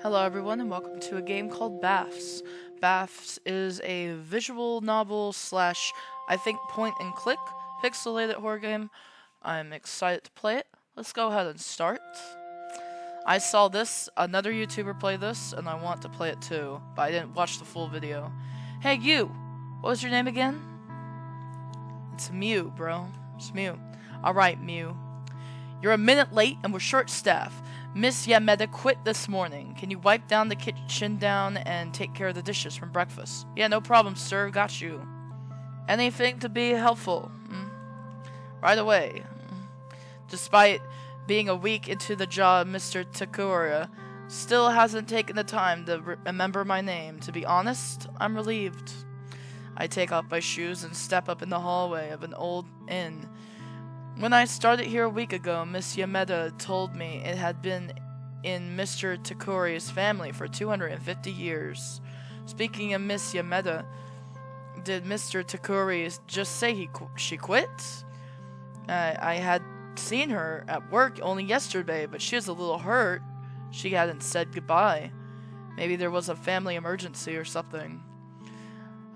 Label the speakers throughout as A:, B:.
A: Hello everyone and welcome to a game called Baths. Baths is a visual novel slash, I think, point and click pixelated horror game. I'm excited to play it. Let's go ahead and start. I saw another YouTuber play this, and I want to play it too, but I didn't watch the full video. Hey you! What was your name again? It's Mew, bro. It's Mew. Alright, Mew. You're a minute late and we're short-staffed. Miss Yameda quit this morning. Can you wipe down the kitchen down and take care of the dishes from breakfast? Yeah, no problem, sir. Got you. Anything to be helpful? Right away. Despite being a week into the job, Mr. Takura still hasn't taken the time to remember my name. To be honest, I'm relieved. I take off my shoes and step up in the hallway of an old inn. When I started here a week ago, Miss Yameda told me it had been in Mr. Takuri's family for 250 years. Speaking of Miss Yameda, did Mr. Takuri just say she quit? I had seen her at work only yesterday, but she was a little hurt. She hadn't said goodbye. Maybe there was a family emergency or something.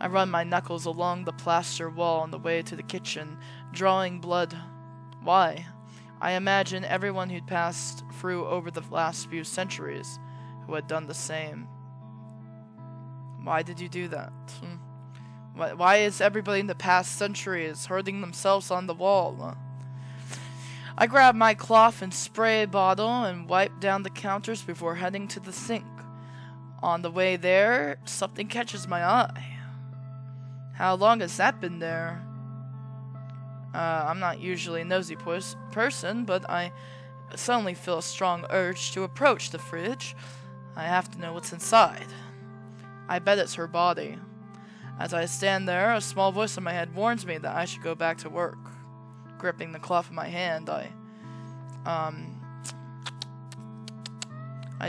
A: I run my knuckles along the plaster wall on the way to the kitchen, drawing blood. Why? I imagine everyone who'd passed through over the last few centuries who had done the same. Why did you do that? Why is everybody in the past centuries hurting themselves on the wall? I grab my cloth and spray bottle and wipe down the counters before heading to the sink. On the way there, something catches my eye. How long has that been there? I'm not usually a nosy person, but I suddenly feel a strong urge to approach the fridge. I have to know what's inside. I bet it's her body. As I stand there, a small voice in my head warns me that I should go back to work. Gripping the cloth in my hand, I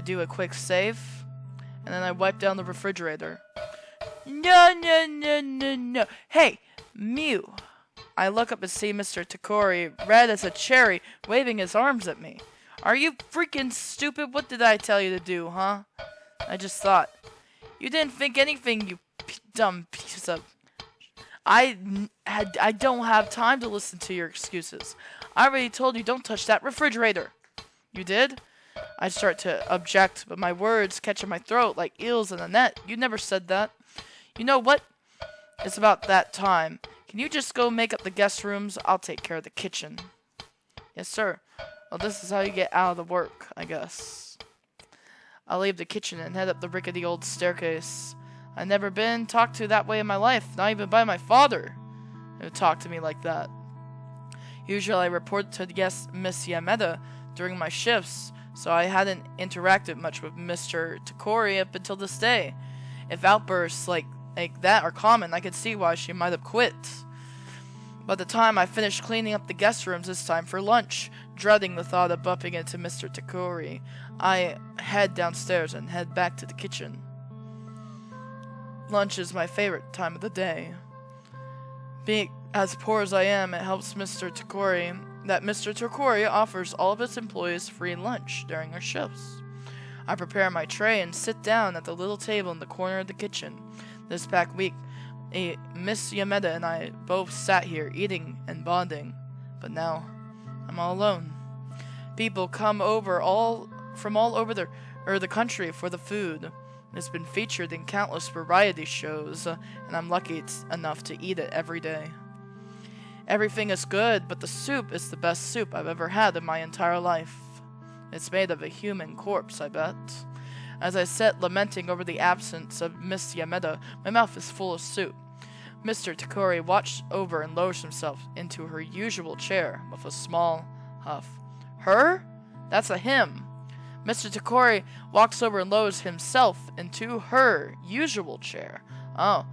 A: do a quick save, and then I wipe down the refrigerator. No. Hey, Mew. I look up and see Mr. Takuri, red as a cherry, waving his arms at me. Are you freaking stupid? What did I tell you to do, huh? I just thought. You didn't think anything, you dumb piece of... I don't have time to listen to your excuses. I already told you don't touch that refrigerator. You did? I start to object, but my words catch in my throat like eels in a net. You never said that. You know what? It's about that time. Can you just go make up the guest rooms? I'll take care of the kitchen. Yes, sir. Well, this is how you get out of the work, I guess. I'll leave the kitchen and head up the rickety old staircase. I've never been talked to that way in my life, not even by my father, who talked to me like that. Usually I report to Miss Yameda during my shifts, so I hadn't interacted much with Mr. Takuri up until this day. If outbursts like that are common, I could see why she might have quit. By the time I finished cleaning up the guest rooms, it's time for lunch. Dreading the thought of bumping into Mr. Takuri, I head downstairs and head back to the kitchen. Lunch is my favorite time of the day. Being as poor as I am, it helps Mr. Takuri offers all of his employees free lunch during our shifts. I prepare my tray and sit down at the little table in the corner of the kitchen. This past week, Miss Yameda and I both sat here eating and bonding, but now I'm all alone. People come over from all over the country for the food. It's been featured in countless variety shows, and I'm lucky enough to eat it every day. Everything is good, but the soup is the best soup I've ever had in my entire life. It's made of a human corpse, I bet. As I sit lamenting over the absence of Miss Yameda, my mouth is full of soup. Mr. Takuri watched over and lowers himself into her usual chair with a small huff. Her? That's a him. Mr. Takuri walks over and lowers himself into her usual chair. Oh,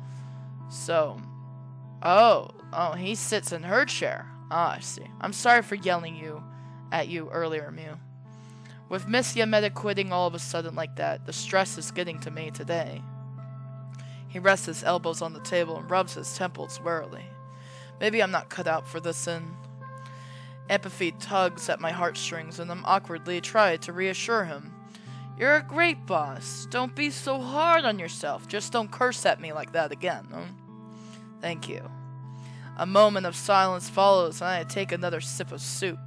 A: he sits in her chair. I see. I'm sorry for yelling at you earlier, Mew. With Miss Yameda quitting all of a sudden like that, the stress is getting to me today. He rests his elbows on the table and rubs his temples wearily. Maybe I'm not cut out for this inn. Empathy tugs at my heartstrings, and I'm awkwardly try to reassure him. You're a great boss. Don't be so hard on yourself. Just don't curse at me like that again. Thank you. A moment of silence follows, and I take another sip of soup.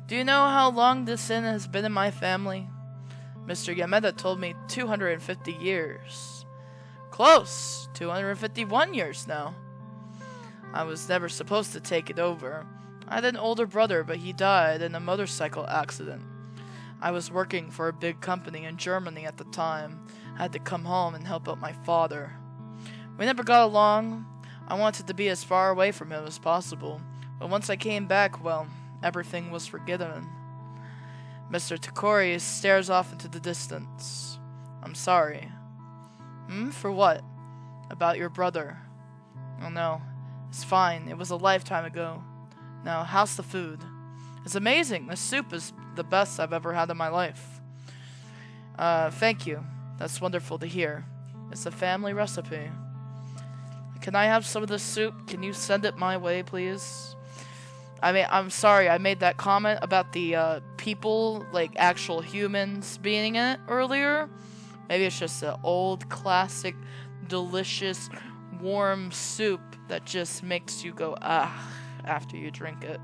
A: Do you know how long this inn has been in my family? Mr. Yamada told me 250 years. Close! 251 years now. I was never supposed to take it over. I had an older brother, but he died in a motorcycle accident. I was working for a big company in Germany at the time. I had to come home and help out my father. We never got along. I wanted to be as far away from him as possible. But once I came back, well, everything was forgiven. Mr. Takori stares off into the distance. I'm sorry. For what? About your brother. Oh no, it's fine. It was a lifetime ago. Now, how's the food? It's amazing. The soup is the best I've ever had in my life. Thank you. That's wonderful to hear. It's a family recipe. Can I have some of this soup? Can you send it my way, please? I mean, I'm sorry, I made that comment about the people, like actual humans being in it earlier. Maybe it's just an old, classic, delicious, warm soup that just makes you go, ah, after you drink it.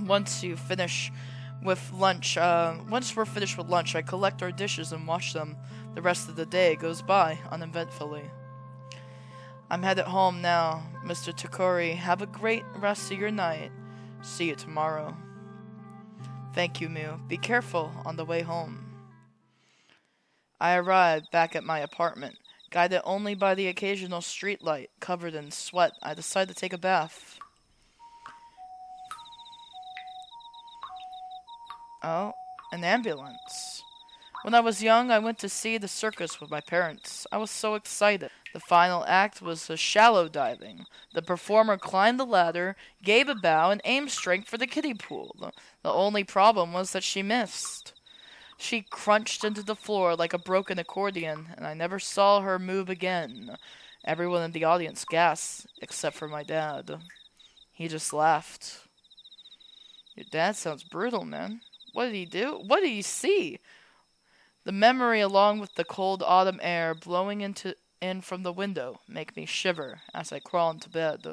A: Once we're finished with lunch, I collect our dishes and wash them. The rest of the day goes by uneventfully. I'm headed home now, Mr. Takori. Have a great rest of your night. See you tomorrow. Thank you, Mew. Be careful on the way home. I arrived back at my apartment. Guided only by the occasional street light, covered in sweat, I decided to take a bath. Oh, an ambulance. When I was young, I went to see the circus with my parents. I was so excited. The final act was shallow diving. The performer climbed the ladder, gave a bow, and aimed straight for the kiddie pool. The only problem was that she missed. She crunched into the floor like a broken accordion, and I never saw her move again. Everyone in the audience gasped, except for my dad. He just laughed. Your dad sounds brutal, man. What did he do? What did he see? The memory, along with the cold autumn air blowing in from the window, make me shiver as I crawl into bed.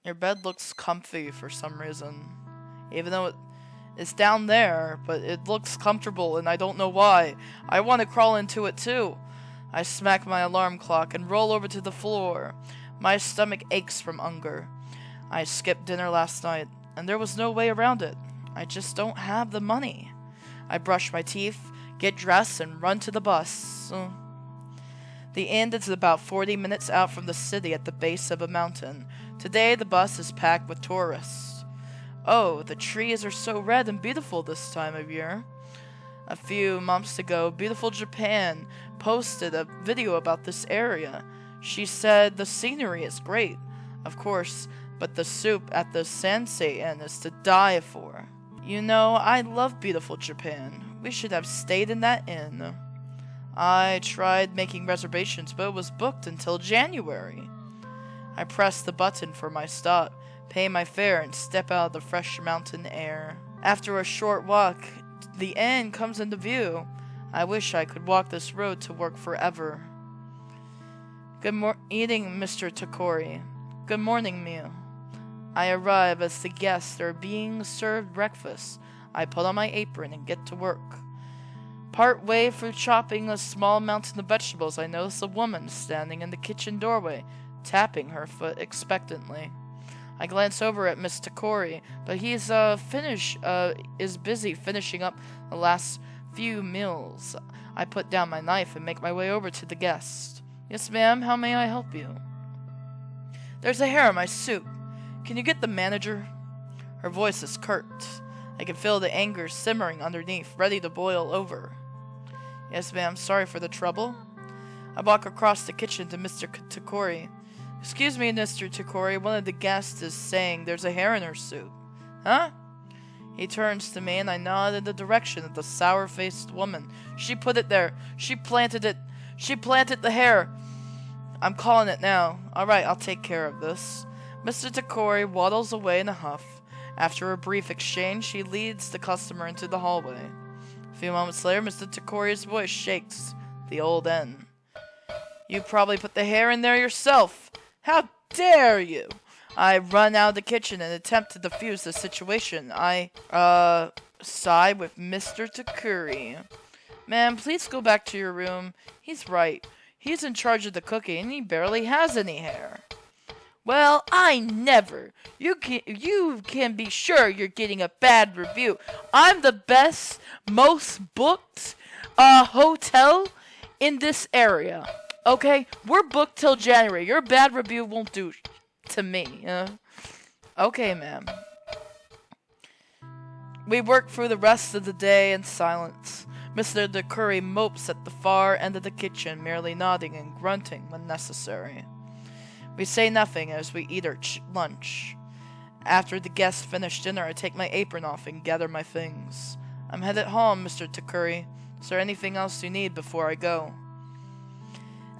A: Your bed looks comfy for some reason. Even though it's down there, but it looks comfortable and I don't know why. I want to crawl into it too. I smack my alarm clock and roll over to the floor. My stomach aches from hunger. I skipped dinner last night, and there was no way around it. I just don't have the money. I brush my teeth, get dressed, and run to the bus. The inn is about 40 minutes out from the city at the base of a mountain. Today the bus is packed with tourists. Oh, the trees are so red and beautiful this time of year. A few months ago, Beautiful Japan posted a video about this area. She said the scenery is great, of course, but the soup at the Sensei Inn is to die for. You know, I love Beautiful Japan. We should have stayed in that inn. I tried making reservations, but it was booked until January. I press the button for my stop, pay my fare, and step out of the fresh mountain air. After a short walk, the inn comes into view. I wish I could walk this road to work forever. Good evening, Mr. Takori. Good morning, Mew. I arrive as the guests are being served breakfast. I put on my apron and get to work. Part way through chopping a small mountain of vegetables, I notice a woman standing in the kitchen doorway, tapping her foot expectantly. I glance over at Miss Takori, but he's is busy finishing up the last few meals. I put down my knife and make my way over to the guest. Yes, ma'am, how may I help you? There's a hair in my soup. Can you get the manager? Her voice is curt. I can feel the anger simmering underneath, ready to boil over. Yes, ma'am, sorry for the trouble. I walk across the kitchen to Mr. Takori. Excuse me, Mr. Takori, one of the guests is saying there's a hair in her soup. Huh? He turns to me and I nod in the direction of the sour-faced woman. She put it there. She planted it. She planted the hair. I'm calling it now. Alright, I'll take care of this. Mr. Takori waddles away in a huff. After a brief exchange, she leads the customer into the hallway. A few moments later, Mr. Takori's voice shakes the old N. You probably put the hair in there yourself. How dare you? I run out of the kitchen and attempt to defuse the situation. I sigh with Mr. Takuri. Ma'am, please go back to your room. He's right. He's in charge of the cooking and he barely has any hair. Well, I never. You can be sure you're getting a bad review. I'm the best, most booked hotel in this area. Okay? We're booked till January. Your bad review won't do to me. Okay, ma'am. We work through the rest of the day in silence. Mr. Takuri mopes at the far end of the kitchen, merely nodding and grunting when necessary. We say nothing as we eat our lunch. After the guests finish dinner, I take my apron off and gather my things. I'm headed home, Mr. Takuri. Is there anything else you need before I go?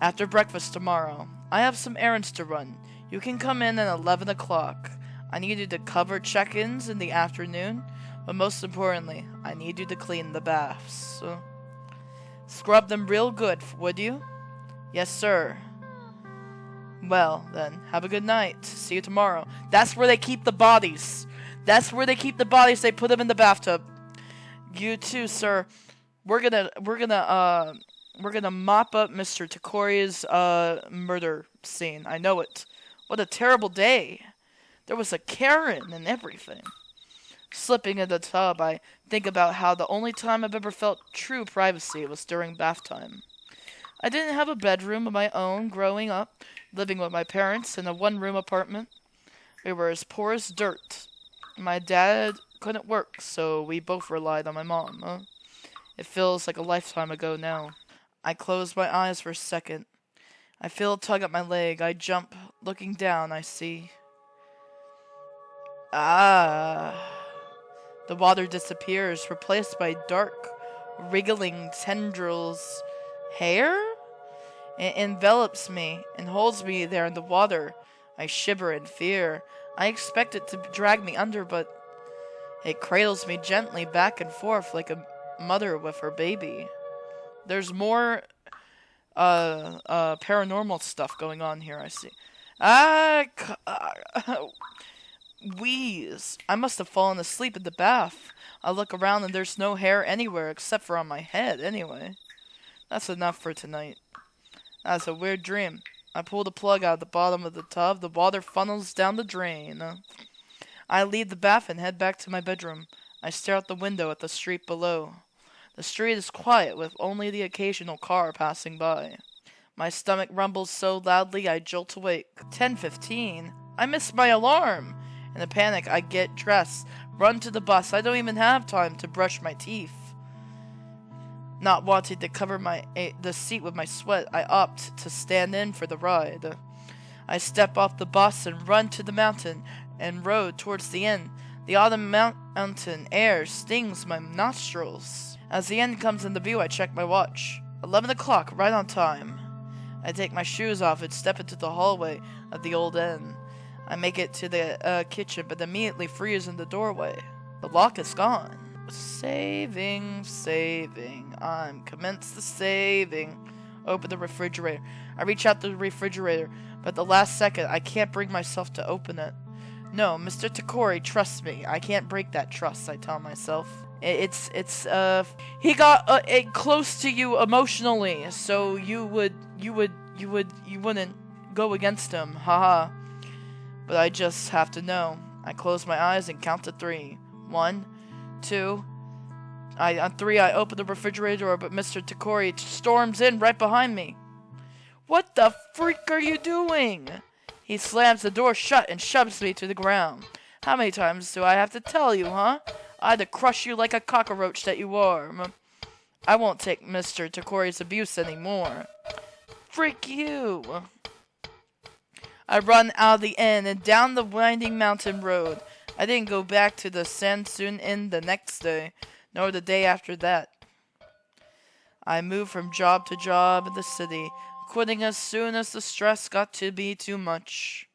A: After breakfast tomorrow, I have some errands to run. You can come in at 11 o'clock. I need you to cover check-ins in the afternoon, but most importantly, I need you to clean the baths. Scrub them real good, would you? Yes, sir. Well, then, have a good night. See you tomorrow. That's where they keep the bodies. That's where they keep the bodies. They put them in the bathtub. You too, sir. We're gonna mop up Mr. Takori's murder scene. I know it. What a terrible day. There was a Karen and everything. Slipping in the tub, I think about how the only time I've ever felt true privacy was during bath time. I didn't have a bedroom of my own growing up, living with my parents in a one-room apartment. We were as poor as dirt. My dad couldn't work, so we both relied on my mom. It feels like a lifetime ago now. I close my eyes for a second. I feel a tug at my leg. I jump. Looking down, I see... The water disappears, replaced by dark, wriggling tendrils. Hair? It envelops me and holds me there in the water. I shiver in fear. I expect it to drag me under, but it cradles me gently back and forth like a mother with her baby. There's more paranormal stuff going on here, I see. Wheeze. I must have fallen asleep in the bath. I look around and there's no hair anywhere except for on my head, anyway. That's enough for tonight. That's a weird dream. I pull the plug out of the bottom of the tub. The water funnels down the drain. I leave the bath and head back to my bedroom. I stare out the window at the street below. The street is quiet, with only the occasional car passing by. My stomach rumbles so loudly I jolt awake. 10:15. I missed my alarm. In a panic, I get dressed, run to the bus. I don't even have time to brush my teeth. Not wanting to cover the seat with my sweat, I opt to stand in for the ride. I step off the bus and run to the mountain and road towards the inn. The autumn mountain air stings my nostrils. As the inn comes into view, I check my watch. 11 o'clock, right on time. I take my shoes off and step into the hallway of the old inn. I make it to the kitchen, but immediately freeze in the doorway. The lock is gone. Saving. I'm commence the saving. Open the refrigerator. I reach out to the refrigerator, but at the last second, I can't bring myself to open it. No, Mr. Takori, trust me. I can't break that trust, I tell myself. He got close to you emotionally, so you wouldn't go against him. Haha. But I just have to know. I close my eyes and count to 3. 1, 2. On 3, I open the refrigerator door, but Mr. Takori storms in right behind me. What the freak are you doing? He slams the door shut and shoves me to the ground. How many times do I have to tell you, huh? I'd to crush you like a cockroach that you are. I won't take Mr. Takori's abuse anymore. Freak you. I run out of the inn and down the winding mountain road. I didn't go back to the Sansun Inn the next day, nor the day after that. I moved from job to job in the city, quitting as soon as the stress got to be too much.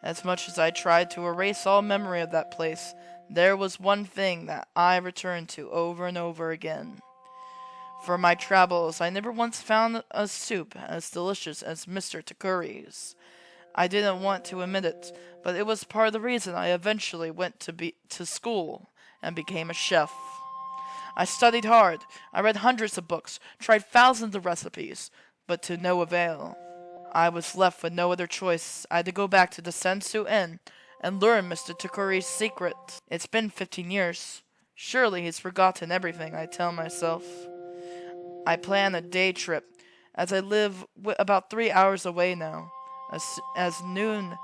A: As much as I tried to erase all memory of that place, there was one thing that I returned to over and over again. For my travels, I never once found a soup as delicious as Mr. Takuri's. I didn't want to admit it, but it was part of the reason I eventually went to school and became a chef. I studied hard. I read hundreds of books, tried thousands of recipes, but to no avail. I was left with no other choice. I had to go back to the Sensu Inn and learn Mr. Takuri's secret. It's been 15 years. Surely he's forgotten everything, I tell myself. I plan a day trip, as I live about 3 hours away now. At noon,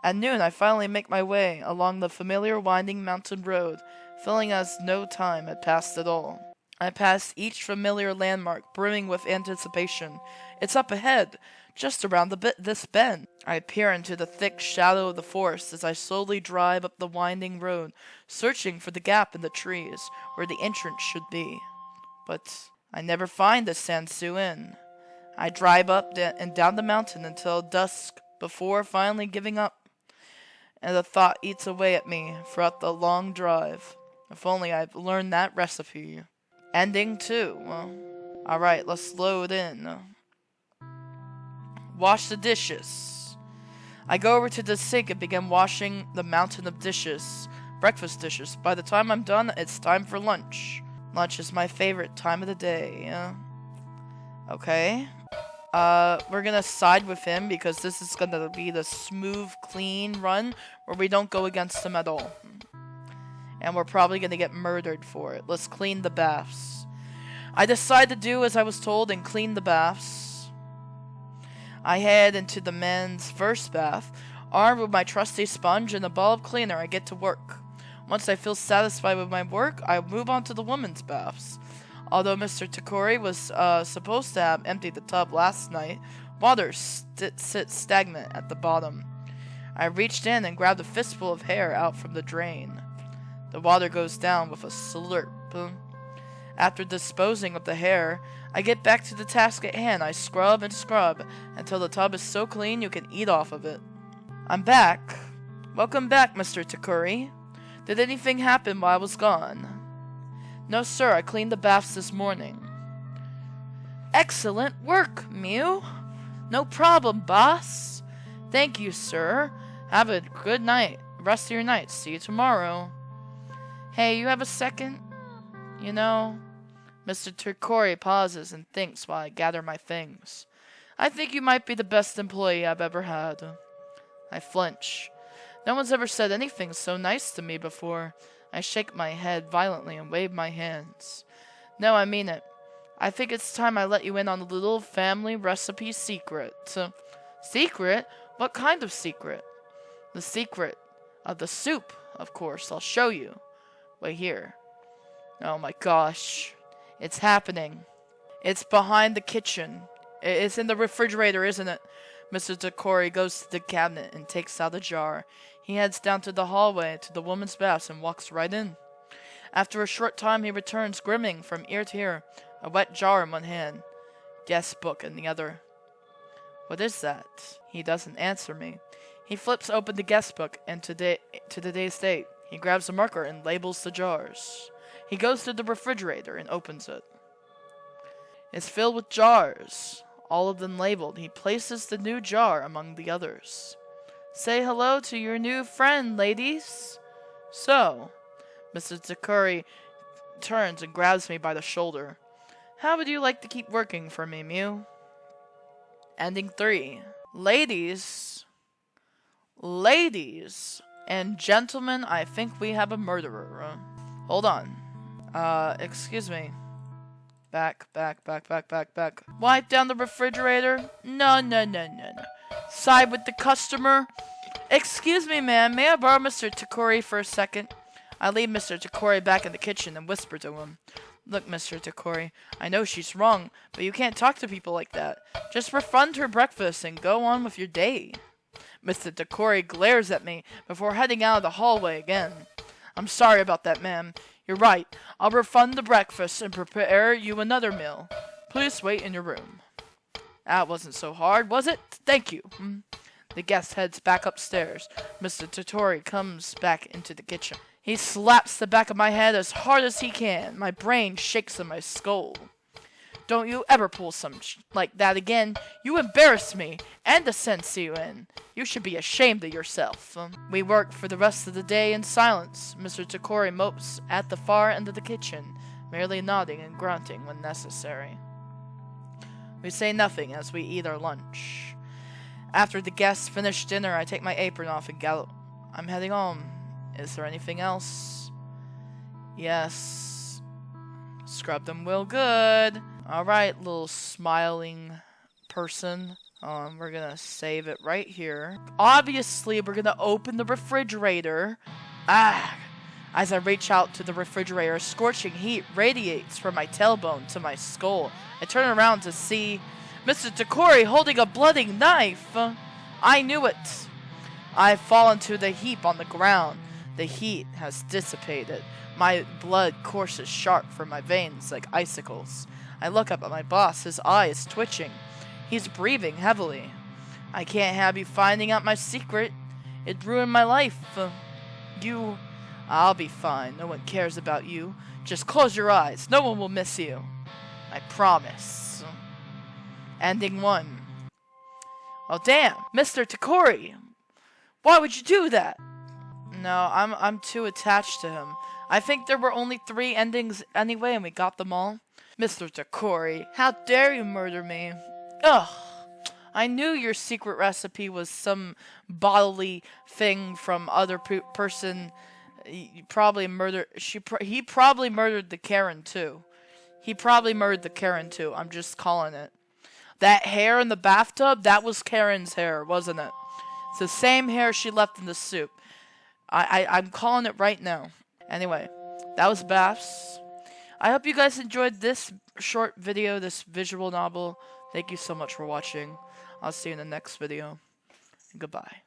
A: I finally make my way along the familiar winding mountain road, feeling as no time had passed at all. I pass each familiar landmark, brimming with anticipation. It's up ahead, just around this bend. I peer into the thick shadow of the forest as I slowly drive up the winding road, searching for the gap in the trees where the entrance should be. But I never find the Sensu Inn. I drive up and down the mountain until dusk before finally giving up. And the thought eats away at me throughout the long drive. If only I'd learned that recipe. Ending 2. Well, alright, let's load in. Wash the dishes. I go over to the sink and begin washing the mountain of dishes. Breakfast dishes. By the time I'm done, it's time for lunch. Lunch is my favorite time of the day. Okay. We're gonna side with him because this is gonna be the smooth, clean run where we don't go against him at all. And we're probably gonna get murdered for it. Let's clean the baths. I decide to do as I was told and clean the baths. I head into the men's first bath. Armed with my trusty sponge and a ball of cleaner, I get to work. Once I feel satisfied with my work, I move on to the women's baths. Although Mr. Takuri was supposed to have emptied the tub last night, water sits stagnant at the bottom. I reached in and grabbed a fistful of hair out from the drain. The water goes down with a slurp. After disposing of the hair, I get back to the task at hand. I scrub and scrub until the tub is so clean you can eat off of it. I'm back. Welcome back, Mr. Takuri. Did anything happen while I was gone? No, sir. I cleaned the baths this morning. Excellent work, Mew. No problem, boss. Thank you, sir. Have a good night. Rest of your night. See you tomorrow. Hey, you have a second? You know, Mr. Takuri pauses and thinks while I gather my things. I think you might be the best employee I've ever had. I flinch. No one's ever said anything so nice to me before. I shake my head violently and wave my hands. No, I mean it. I think it's time I let you in on a little family recipe secret. Secret? What kind of secret? The secret of the soup, of course. I'll show you. Wait here. Oh my gosh. It's happening. It's behind the kitchen. It's in the refrigerator, isn't it? Mr. Takuri goes to the cabinet and takes out a jar. He heads down to the hallway to the woman's baths and walks right in. After a short time, he returns, grinning from ear to ear, a wet jar in one hand, guest book in the other. What is that? He doesn't answer me. He flips open the guest book and to the day's date. He grabs a marker and labels the jars. He goes to the refrigerator and opens it. It's filled with jars, all of them labeled. He places the new jar among the others. Say hello to your new friend, ladies. So, Mr. Takuri turns and grabs me by the shoulder. How would you like to keep working for me, Mew? Ending 3. Ladies and gentlemen, I think we have a murderer. Hold on. Excuse me. Back. Wipe down the refrigerator? No. Side with the customer? Excuse me, ma'am. May I borrow Mr. Takuri for a second? I lead Mr. Takuri back in the kitchen and whisper to him. Look, Mr. Takuri, I know she's wrong, but you can't talk to people like that. Just refund her breakfast and go on with your day. Mr. Takuri glares at me before heading out of the hallway again. I'm sorry about that, ma'am. You're right. I'll refund the breakfast and prepare you another meal. Please wait in your room. That wasn't so hard, was it? Thank you. The guest heads back upstairs. Mr. Totori comes back into the kitchen. He slaps the back of my head as hard as he can. My brain shakes in my skull. Don't you ever pull some like that again. You embarrass me and the sensei you in. You should be ashamed of yourself. We work for the rest of the day in silence. Mr. Totori mopes at the far end of the kitchen, merely nodding and grunting when necessary. We say nothing as we eat our lunch. After the guests finish dinner, I take my apron off and gallop. I'm heading home. Is there anything else? Yes. Scrub them real good. Alright, little smiling person. We're gonna save it right here. Obviously, we're gonna open the refrigerator. As I reach out to the refrigerator, scorching heat radiates from my tailbone to my skull. I turn around to see Mr. Totori holding a bloody knife. I knew it. I fall into the heap on the ground. The heat has dissipated. My blood courses sharp from my veins like icicles. I look up at my boss. His eye is twitching. He's breathing heavily. I can't have you finding out my secret. It ruined my life. I'll be fine. No one cares about you. Just close your eyes. No one will miss you. I promise. Ending 1. Oh damn, Mr. Totori! Why would you do that? No, I'm too attached to him. I think there were only 3 endings anyway, and we got them all. Mr. Totori, how dare you murder me? Ugh! I knew your secret recipe was some bodily thing from other person. He probably murdered. He probably murdered the Karen too. I'm just calling it. That hair in the bathtub, that was Karen's hair, wasn't it? It's the same hair she left in the soup. I'm calling it right now. Anyway, that was Baths. I hope you guys enjoyed this short video, this visual novel. Thank you so much for watching. I'll see you in the next video. Goodbye.